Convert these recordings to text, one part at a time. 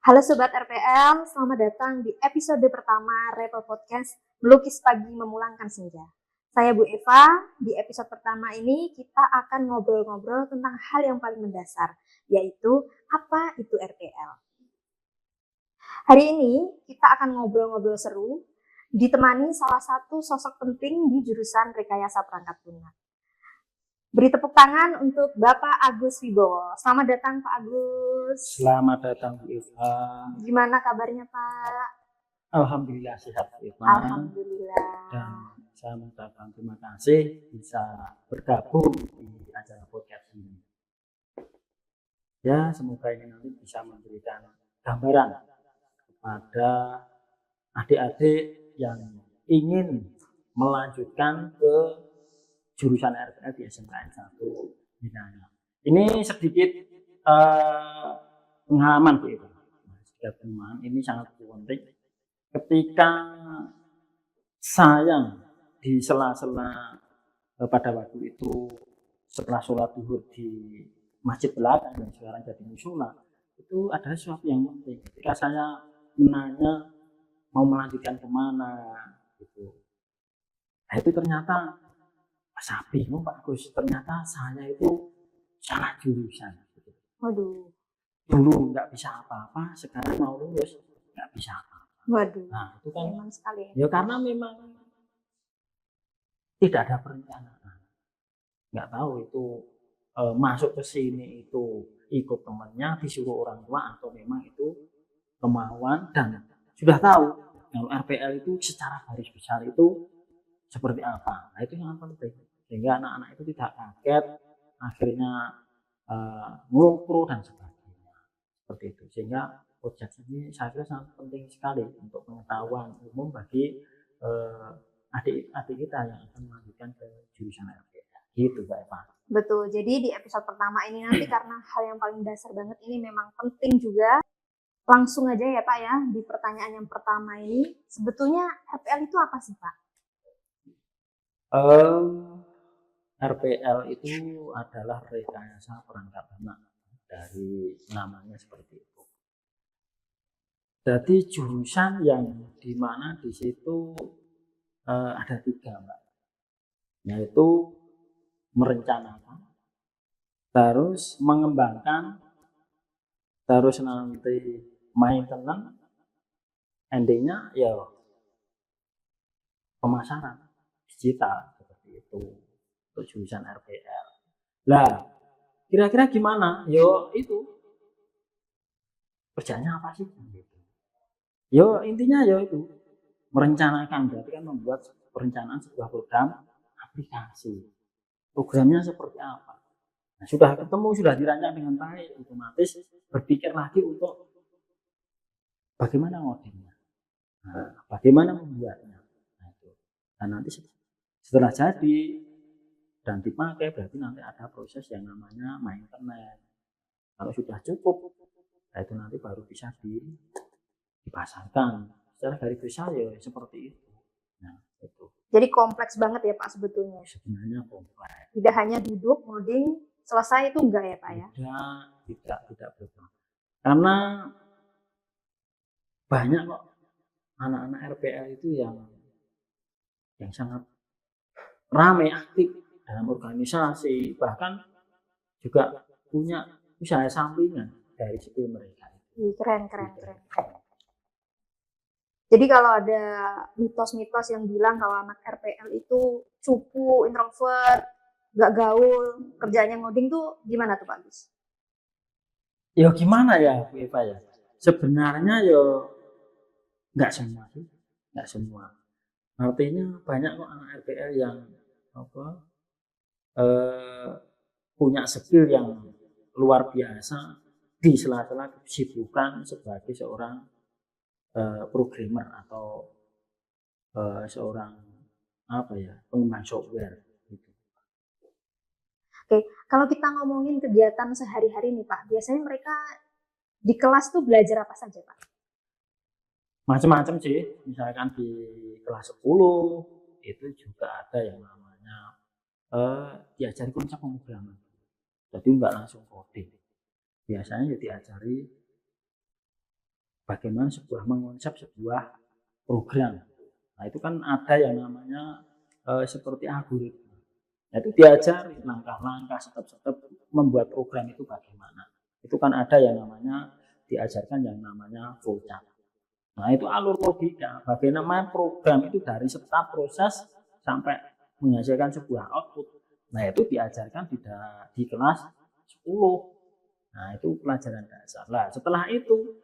Halo Sobat RPL, selamat datang di episode pertama Repel Podcast Melukis Pagi Memulangkan Senja. Saya Bu Eva, di episode pertama ini kita akan ngobrol-ngobrol tentang hal yang paling mendasar, yaitu apa itu RPL. Hari ini kita akan ngobrol-ngobrol seru, ditemani salah satu sosok penting di jurusan Rekayasa Perangkat Lunak. Beri tepuk tangan untuk Bapak Agus Wibowo. Selamat datang Pak Agus. Selamat datang Bu Eva. Gimana kabarnya Pak? Alhamdulillah sehat Bu Eva. Alhamdulillah. Dan saya mengucapkan terima kasih bisa bergabung di acara podcast ini. Ya, semoga ini nanti bisa memberikan gambaran kepada adik-adik yang ingin melanjutkan ke jurusan RPL di SMKN 1 Binaya. Ini sedikit pengalaman Bu Eva. Pengalaman ini sangat penting. Ketika saya di sela-sela pada waktu itu setelah sholat zuhur di masjid belakang yang sekarang jadi musola, itu ada sesuatu yang penting. Ketika saya menanya mau melanjutkan kemana, gitu. Nah, itu ternyata saya bingung Pak Gus, ternyata saya itu salah jurusan. Waduh. Dulu nggak bisa apa-apa, sekarang mau lulus nggak bisa apa-apa. Waduh. Nah itu kan memang sekali. Ya karena memang tidak ada perencanaan. Nggak tahu itu masuk ke sini itu ikut temannya, disuruh orang tua, atau memang itu kemauan. Dan sudah tahu kalau RPL itu secara garis besar itu seperti apa. Nah itu yang penting, sehingga anak-anak itu tidak kaget akhirnya ngukru dan sebagainya seperti itu. Sehingga podcast ini saya kira sangat penting sekali untuk pengetahuan umum bagi adik-adik kita yang akan melanjutkan ke jurusan RPL. Gitu Mbak Eva. Betul, jadi di episode pertama ini nanti karena hal yang paling dasar banget ini memang penting juga. Langsung aja ya Pak ya, di pertanyaan yang pertama ini, sebetulnya RPL itu apa sih Pak? RPL itu adalah rekayasa perangkat lunak, dari namanya seperti itu. Jadi jurusan yang dimana di situ ada 3 Mbak, yaitu merencanakan, terus mengembangkan, terus nanti maintenance, endingnya ya pemasaran digital seperti itu untuk jurusan RPL. Lah, kira-kira gimana? Yo itu kerjanya apa sih? Yo intinya yo itu merencanakan, berarti kan membuat perencanaan sebuah program aplikasi. Programnya seperti apa? Nah, sudah ketemu, sudah dirancang dengan baik, otomatis berpikir lagi untuk bagaimana ngodingnya, bagaimana membuatnya. Nah, itu. Dan nanti setelah jadi dan dipakai, berarti nanti ada proses yang namanya maintenance. Kalau sudah cukup, nah itu nanti baru bisa dipasarkan. Secara garis besar ya seperti itu. Nah, itu. Jadi kompleks banget ya Pak sebetulnya. Sebenarnya kompleks. Tidak hanya duduk, ngoding, selesai itu enggak ya Pak ya? Tidak betul. Karena banyak kok anak-anak RPL itu yang sangat ramai, aktif dalam organisasi, bahkan juga punya usaha sampingan dari skill mereka. Keren. Jadi kalau ada mitos-mitos yang bilang kalau anak RPL itu cupu, introvert, gak gaul, kerjanya ngoding tuh gimana tuh Pak Gus? Ya gimana ya Bu Eva ya? Sebenarnya ya nggak semua sih, nggak semua. Artinya banyak kok anak RPL yang punya skill yang luar biasa di sela-sela kesibukan sebagai seorang programmer atau seorang pengembang software. Gitu. Oke, kalau kita ngomongin kegiatan sehari-hari nih Pak, biasanya mereka di kelas tuh belajar apa saja Pak? Macam-macam sih, misalkan di kelas 10 itu juga ada yang namanya diajari konsep pemrograman. Jadi nggak langsung coding. Biasanya ya diajari bagaimana mengonsep sebuah program. Nah itu kan ada yang namanya seperti algoritma. Nah, itu diajari langkah-langkah, step-step membuat program itu bagaimana. Itu kan ada yang namanya diajarkan yang namanya flowchart. Nah itu alur logika, bagaimana program itu dari start proses sampai menghasilkan sebuah output. Nah itu diajarkan di kelas 10. Nah itu pelajaran dasar. Nah setelah itu,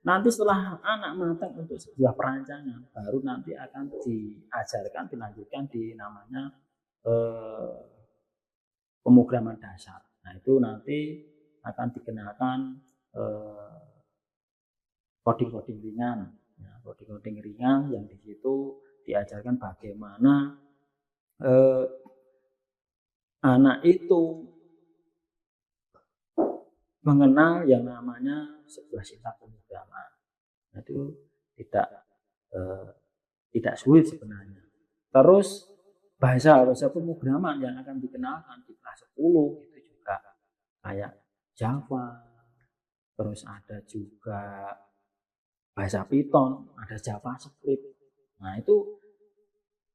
nanti setelah anak matang untuk sebuah perancangan, baru nanti akan diajarkan, dilanjutkan di namanya pemrograman dasar. Nah itu nanti akan dikenakan coding-coding ringan, ya, coding-coding ringan yang di situ diajarkan bagaimana anak itu mengenal yang namanya sebuah sintaks pemrograman. Nah, itu tidak sulit sebenarnya. Terus bahasa pemrograman yang akan dikenalkan di kelas 10 itu juga kayak Java, terus ada juga bahasa Python, ada JavaScript. Nah itu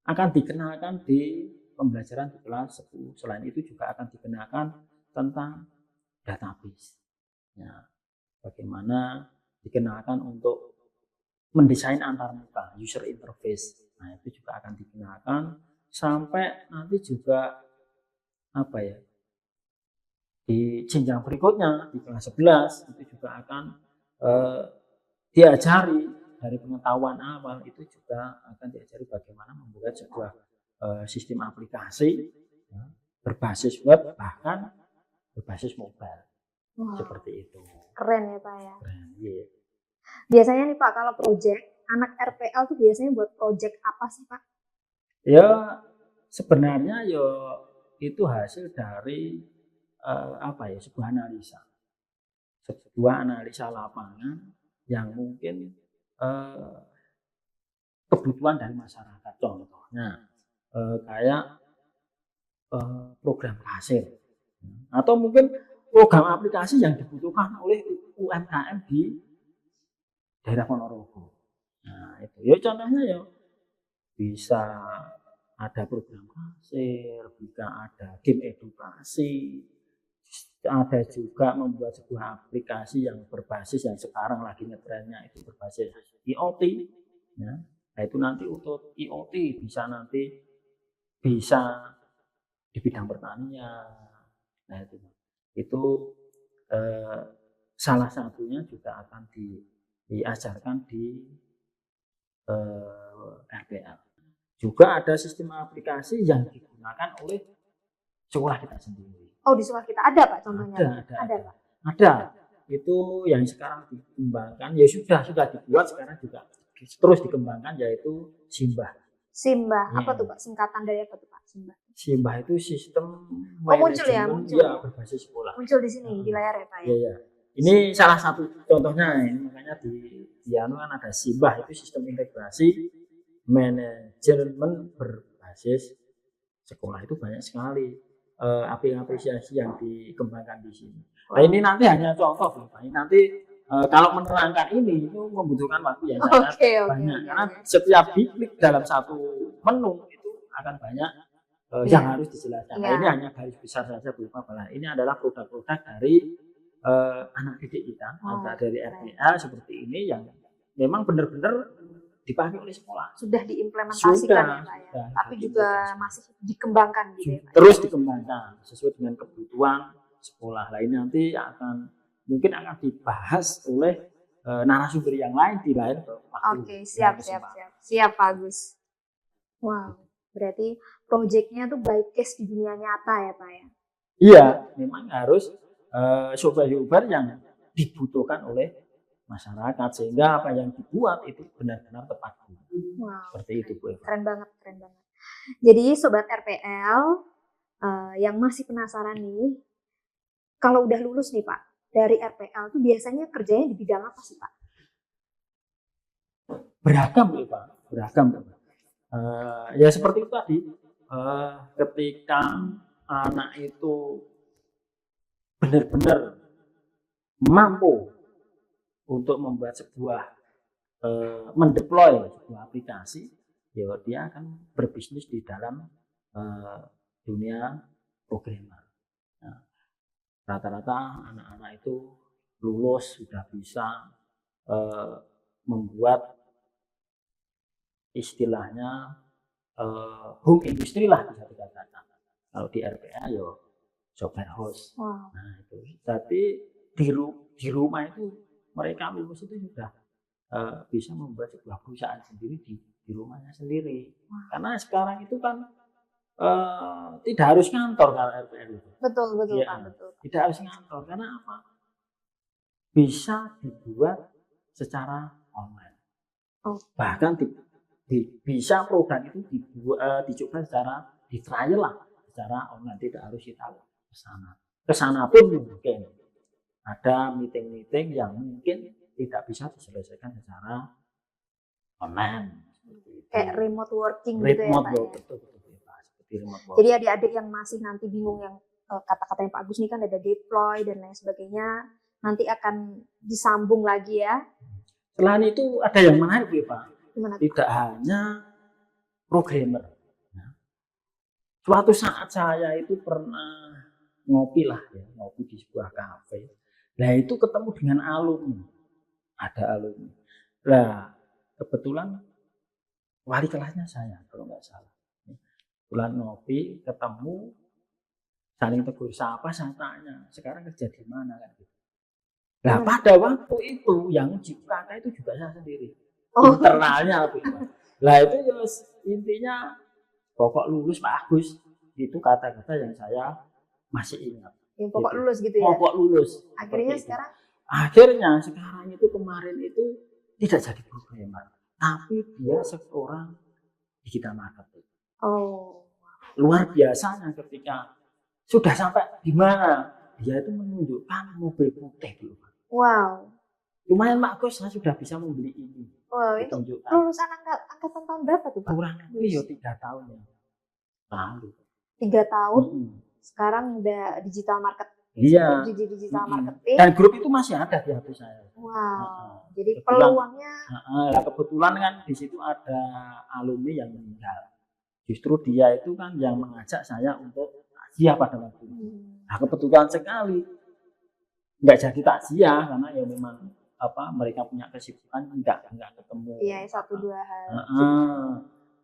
akan dikenalkan di pembelajaran di kelas 10. Selain itu juga akan dikenalkan tentang database. Ya, bagaimana dikenalkan untuk mendesain antarmuka, user interface. Nah itu juga akan dikenalkan sampai nanti juga di jenjang berikutnya di kelas 11 itu juga akan diajari dari pengetahuan awal, itu juga akan diajari bagaimana membuat sebuah sistem aplikasi ya, berbasis web bahkan berbasis mobile. Wow, seperti itu. Keren ya Pak ya. Keren, yeah. Biasanya nih Pak kalau project anak RPL tuh biasanya buat project apa sih Pak? Ya sebenarnya ya itu hasil dari sebuah analisa lapangan yang mungkin kebutuhan dari masyarakat. Contohnya kayak program kasir atau mungkin program aplikasi yang dibutuhkan oleh UMKM di daerah Ponorogo. Nah itu ya contohnya ya bisa ada program kasir, bisa ada game edukasi, ada juga membuat sebuah aplikasi yang berbasis yang sekarang lagi ngetrennya itu berbasis IoT. Ya. Nah itu nanti untuk IoT bisa di bidang pertanian. Nah itu salah satunya juga akan diajarkan di RPL. Juga ada sistem aplikasi yang digunakan oleh sekolah kita sendiri. Oh di sekolah kita ada Pak contohnya? Ada Pak. Ada. Itu yang sekarang dikembangkan, ya sudah dibuat sekarang juga terus dikembangkan, yaitu Simbah. Simbah, apa tuh Pak? Singkatan dari apa tuh Pak? Simbah. Simbah itu sistem muncul ya, berbasis sekolah. Muncul di sini di layar ya Pak ya. Iya. Ini salah satu contohnya, ini makanya di kan ada Simbah, itu sistem integrasi manajemen berbasis sekolah. Itu banyak sekali apresiasi yang dikembangkan di sini. Nah ini nanti hanya contoh, Pak. Nanti kalau menerangkan ini itu membutuhkan waktu yang sangat banyak, karena setiap diklik dalam satu menu itu akan banyak yang harus dijelaskan. Nah ini hanya garis besar saja Bu Eva. Ini adalah produk-produk dari anak didik kita, dari RPL seperti ini yang memang benar-benar dipakai oleh sekolah. Sudah diimplementasikan ya Pak ya. Tapi juga masih dikembangkan gitu ya Pak. Terus dikembangkan sesuai dengan kebutuhan sekolah. Nah ini nanti mungkin akan dibahas oleh narasumber yang lain di lain waktu. Oke, siap Pak Agus. Wow, berarti proyeknya tuh by case di dunia nyata ya Pak ya? Iya, memang harus software yang dibutuhkan oleh masyarakat, sehingga apa yang dibuat itu benar-benar tepat. Wow, seperti itu Bu Eva. Keren banget. Jadi Sobat RPL yang masih penasaran nih, kalau udah lulus nih Pak, dari RPL tuh biasanya kerjanya di bidang apa sih Pak? Beragam Bu Eva, beragam. Ya seperti itu tadi, ketika anak itu benar-benar mampu untuk membuat sebuah mendeploy sebuah aplikasi, ya dia akan berbisnis di dalam dunia programmer. Nah, rata-rata anak-anak itu lulus sudah bisa membuat istilahnya home industry lah bisa dikatakan. Kalau di RPA ya software house. Wow. Nah itu. Tapi di rumah itu mereka lulus itu sudah bisa membuat sebuah perusahaan sendiri di rumahnya sendiri. Wow. Karena sekarang itu kan tidak harus ngantor kalau RPR itu. Betul Ya, Pak, betul. tidak harus ngantor karena apa? Bisa dibuat secara online. Oh. Bahkan bisa program itu dicoba secara di trial lah secara online, tidak harus kita ke sana pun mungkin ada meeting yang mungkin tidak bisa diselesaikan secara online. Kayak remote working gitu ya Pak. Betul. Jadi adik-adik yang masih nanti bingung yang kata-katanya Pak Agus ini kan ada deploy dan lain sebagainya, nanti akan disambung lagi ya. Selain itu ada yang menarik ya Pak. Gimana? Tidak hanya programmer. Nah, suatu saat saya itu pernah ngopi di sebuah kafe. Nah itu ketemu dengan alumni, ada alumni. Nah kebetulan wali kelasnya saya kalau nggak salah. Bulan ngopi ketemu, saling tegur sapa, saya tanya sekarang kerja di mana kan gitu. Nah pada waktu itu yang uji UKK itu juga saya sendiri. Internalnya apa itu. Lah itu ya intinya pokok lulus Pak Agus, itu kata-kata yang saya masih ingat. Yang pokok gitu. Lulus gitu ya. Pokok lulus. Akhirnya sekarang itu kemarin itu tidak jadi programmer, tapi dia seorang digital marketing. Oh. Luar biasanya ketika sudah sampai di mana dia itu menunjukkan mobil putih dulu. Wow. Lumayan Pak Gus, saya sudah bisa membeli ini. Wow, itu lulusan angkatan tahun berapa tuh Pak? Kurang lebih 3 tahun ya. Lalu. 3 tahun. Sekarang udah digital marketing. Iya. Digital marketing. Dan grup itu masih ada di HP saya. Wow. Jadi peluangnya. Kebetulan kan di situ ada alumni yang meninggal. Justru dia itu kan yang mengajak saya untuk takziah pada waktu itu. Nah kebetulan sekali nggak jadi takziah karena ya memang mereka punya kesibukan nggak ketemu. Iya 1-2 hari.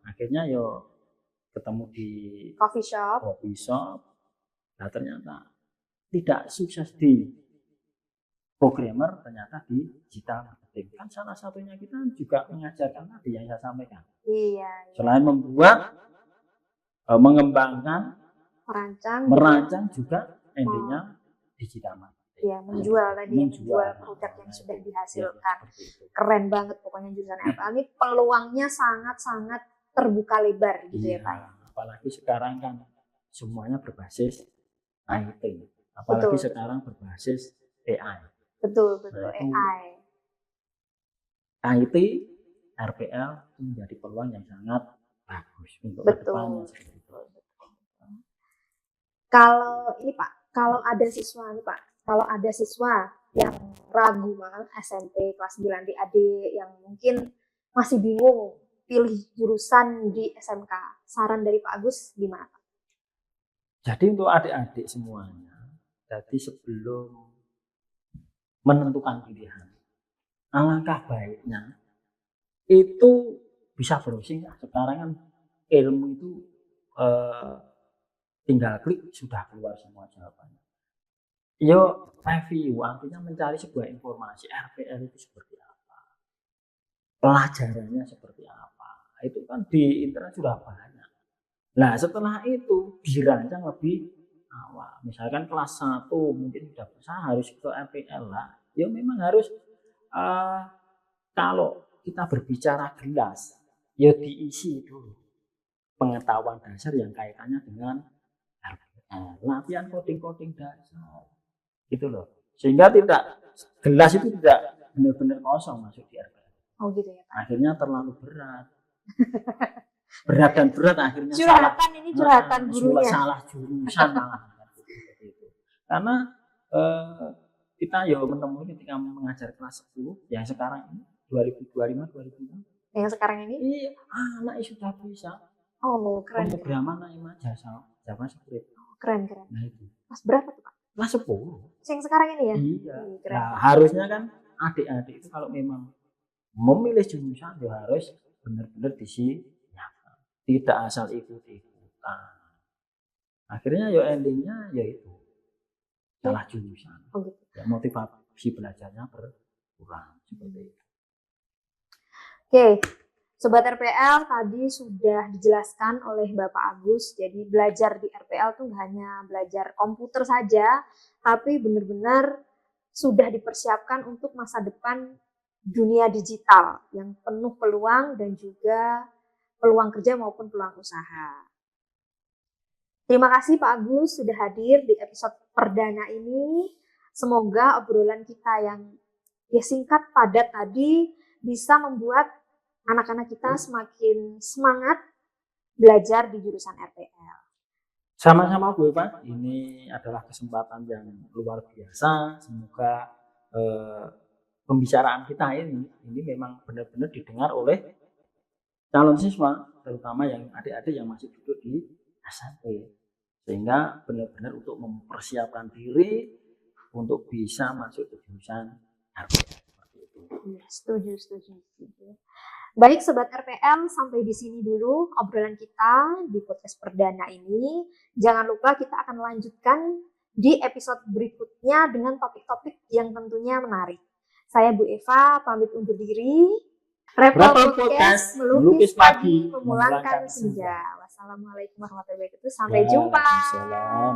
Akhirnya yo ketemu di coffee shop. Nah ternyata tidak sukses di programmer, ternyata di digital marketing. Kan salah satunya kita juga mengajarkan tadi yang saya sampaikan. Iya. Selain membuat, mengembangkan, merancang juga endingnya digital marketing. Iya, menjual produk yang sudah dihasilkan. Ya, keren banget pokoknya jurusan RPA ini peluangnya sangat-sangat terbuka lebar gitu ya Pak ya. Apalagi sekarang kan semuanya berbasis IT. Apalagi sekarang berbasis AI. Betul AI. IT, RPL itu menjadi peluang yang sangat bagus untuk kedepannya. Kalau ini Pak, kalau ada siswa yang ragu SMP kelas 9 adik yang mungkin masih bingung pilih jurusan di SMK, saran dari Pak Agus gimana Pak? Jadi untuk adik-adik semuanya, jadi sebelum menentukan pilihan, alangkah baiknya itu bisa browsing. Sekarang kan ilmu itu tinggal klik sudah keluar semua jawabannya. Yo review, artinya mencari sebuah informasi RPL itu seperti apa, pelajarannya seperti apa, itu kan di internet sudah banyak. Nah setelah itu dirancang lebih awal, misalkan kelas 1 mungkin sudah bisa harus ke RPL lah. Ya memang harus kalau kita berbicara gelas, ya diisi dulu pengetahuan dasar yang kaitannya dengan RPL, latihan coding dasar. Gitu loh, sehingga gelas itu tidak benar-benar kosong masuk di RPL. Oh gitu ya Pak. Akhirnya terlalu berat. berat akhirnya curhatan gurunya. Salah jurusan malah. Karena kita ya menemui ketika mengajar kelas 10 yang sekarang ini 2025 2026. Yang sekarang ini? Iya, anak sudah bisa Oh, keren. pemrograman JavaScript. Oh, keren. Nah itu. Kelas berapa tuh, Pak? Kelas 10. Yang sekarang ini ya? Iya. Keren. Nah, harusnya kan adik-adik itu kalau memang memilih jurusan ya harus benar-benar disiapkan. Tidak asal ikut-ikutan. Akhirnya ya endingnya ya itu salah jurusan. Oh, gitu. Ya, motivasi belajarnya berkurang seperti itu. Oke, Sobat RPL tadi sudah dijelaskan oleh Bapak Agus. Jadi belajar di RPL tuh nggak hanya belajar komputer saja, tapi benar-benar sudah dipersiapkan untuk masa depan dunia digital yang penuh peluang dan juga peluang kerja maupun peluang usaha. Terima kasih Pak Agus sudah hadir di episode perdana ini. Semoga obrolan kita yang singkat padat tadi bisa membuat anak-anak kita semakin semangat belajar di jurusan RPL. Sama-sama Bu Eva, ini adalah kesempatan yang luar biasa. Semoga pembicaraan kita ini memang benar-benar didengar oleh calon siswa, terutama yang adik-adik yang masih duduk di SMP, sehingga benar-benar untuk mempersiapkan diri untuk bisa masuk ke jurusan RPL. Setuju. Baik Sobat RPL, sampai di sini dulu obrolan kita di podcast perdana ini. Jangan lupa kita akan lanjutkan di episode berikutnya dengan topik-topik yang tentunya menarik. Saya Bu Eva, pamit undur diri. Repel Podcast, melukis pagi, memulangkan senja. Wassalamualaikum warahmatullahi wabarakatuh. Sampai jumpa. Waalaikumsalam.